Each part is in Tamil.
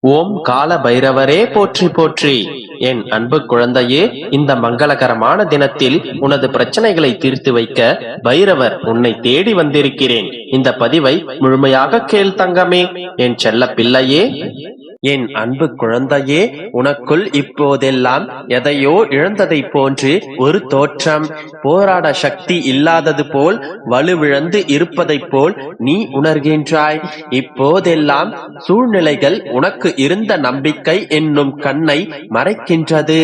ஓம் கால பைரவரே போற்றி போற்றி. என் அன்பு குழந்தையே, இந்த மங்களகரமான தினத்தில் உனது பிரச்சனைகளை தீர்த்து வைக்க பைரவர் உன்னை தேடி வந்திருக்கிறேன். இந்த பதிவை முழுமையாக கேள் தங்கமே, என் செல்ல பிள்ளையே. என் அன்பு குழந்தையே, உனக்குள் இப்போதெல்லாம் எதையோ இழந்ததை போன்று ஒரு தோற்றம். போராட சக்தி இல்லாதது போல், வலுவிழந்து இருப்பதைப் போல் நீ உணர்கின்றாய். இப்போதெல்லாம் சூழ்நிலைகள் உனக்கு இருந்த நம்பிக்கை என்னும் கண்ணை மறைக்கின்றது.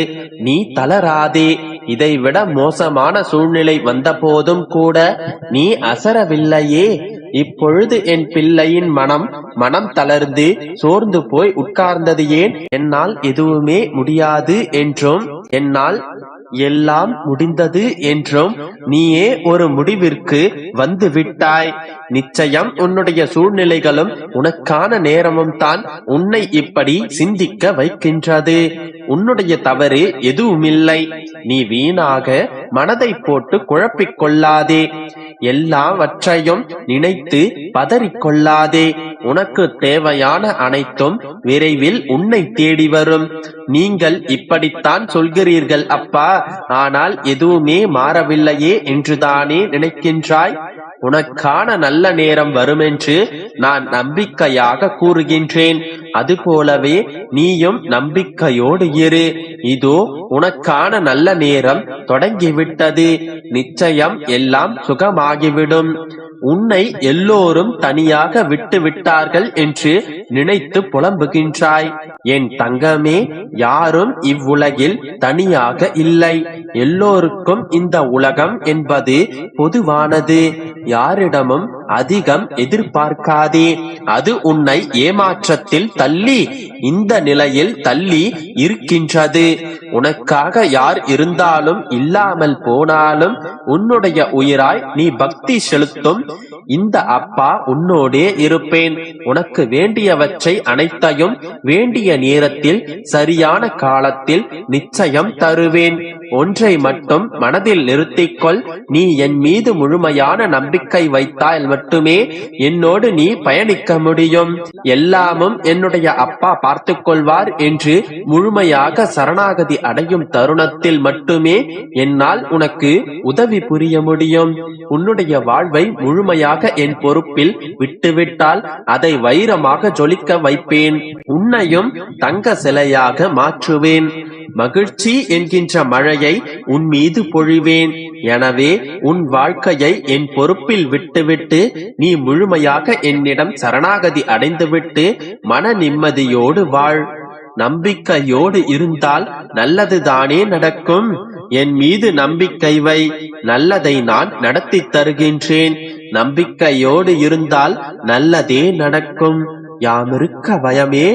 நீ தளராதே. இதைவிட மோசமான சூழ்நிலை வந்த போதும் கூட நீ அசரவில்லையே. இப்பொழுது என் பிள்ளையின் மனம் தளர்ந்து சோர்ந்து போய் உட்கார்ந்தது ஏன்? என்னால் எதுவுமே முடியாது என்றும், என்னால் எல்லாம் முடிந்தது என்றும் நீயே ஒரு முடிவிற்கு வந்து விட்டாய். நிச்சயம் உன்னுடைய சூழ்நிலைகளும் உனக்கான நேரமும் தான் உன்னை இப்படி சிந்திக்க வைக்கின்றது. உன்னுடைய தவறு எதுவுமில்லை. நீ வீணாக மனதை போட்டு குழப்பிக் கொள்ளாதே. எல்லாவற்றையும் நினைத்து பதறிக்கொள்ளாதே. உனக்கு தேவையான அனைத்தும் விரைவில் உன்னை தேடி வரும். நீங்கள் இப்படித்தான் சொல்கிறீர்கள் அப்பா, ஆனால் எதுவுமே மாறவில்லையே என்றுதானே நினைக்கின்றாய்? உனக்கான நல்ல நேரம் வருமென்று நான் நம்பிக்கையாக கூறுகின்றேன். அதுபோலவே நீயும் நம்பிக்கையோடு இரு. இதோ உனக்கான நல்ல நேரம் தொடங்கிவிட்டது. நிச்சயம் எல்லாம் சுகமாகிவிடும். உன்னை எல்லோரும் தனியாக விட்டு விட்டார்கள் என்று நினைத்து புலம்புகின்றாய். என் தங்கமே, யாரும் இவ்வுலகில் தனியாக இல்லை. எல்லோருக்கும் இந்த உலகம் என்பது பொதுவானது. யாரிடமும் அதிகம் எதிர்பார்க்காதே. அது உன்னை ஏமாற்றத்தில் தள்ளி இந்த நிலையில் தள்ளி இருக்கின்றது. உனக்காக யார் இருந்தாலும் இல்லாமல் போனாலும் உன்னுடைய உயிராய் நீ பக்தி செலுத்தும் இந்த அப்பா உன்னோடே இருப்பேன். உனக்கு வேண்டியவற்றை அனைத்தையும் வேண்டிய நேரத்தில் சரியான காலத்தில் நிச்சயம் தருவேன். ஒன்றை மட்டும் மனதில் நிறுத்திக்கொள். நீ என் மீது முழுமையான நம்பிக்கை வைத்தால் மட்டுமே என்னோடு நீ பயணிக்க முடியும். எல்லாமும் என்னுடைய அப்பா பார்த்துக் கொள்வார் என்று முழுமையாக சரணாகதி அடையும் தருணத்தில் மட்டுமே என்னால் உனக்கு உதவி புரிய முடியும். உன்னுடைய வாழ்வை முழுமையாக என் பொறுப்பில் விட்டுவிட்டால் அதை வைரமாக ஜொலிக்க வைப்பேன். உன்னையும் தங்க சிலையாக மாற்றுவேன். மகிழ்ச்சி என்கின்ற மழையை உன் மீது பொழிவேன். எனவே உன் வாழ்க்கையை என் பொறுப்பில் விட்டுவிட்டு நீ முழுமையாக என்னிடம் சரணாகதி அடைந்துவிட்டு மன நிம்மதியோடு வாழ். நம்பிக்கையோடு இருந்தால் நல்லதுதானே நடக்கும். என் மீது நம்பிக்கை வை. நல்லதை நான் நடத்தி தருகின்றேன். நம்பிக்கையோடு இருந்தால் நல்லதே நடக்கும். யாமிருக்க பயமே.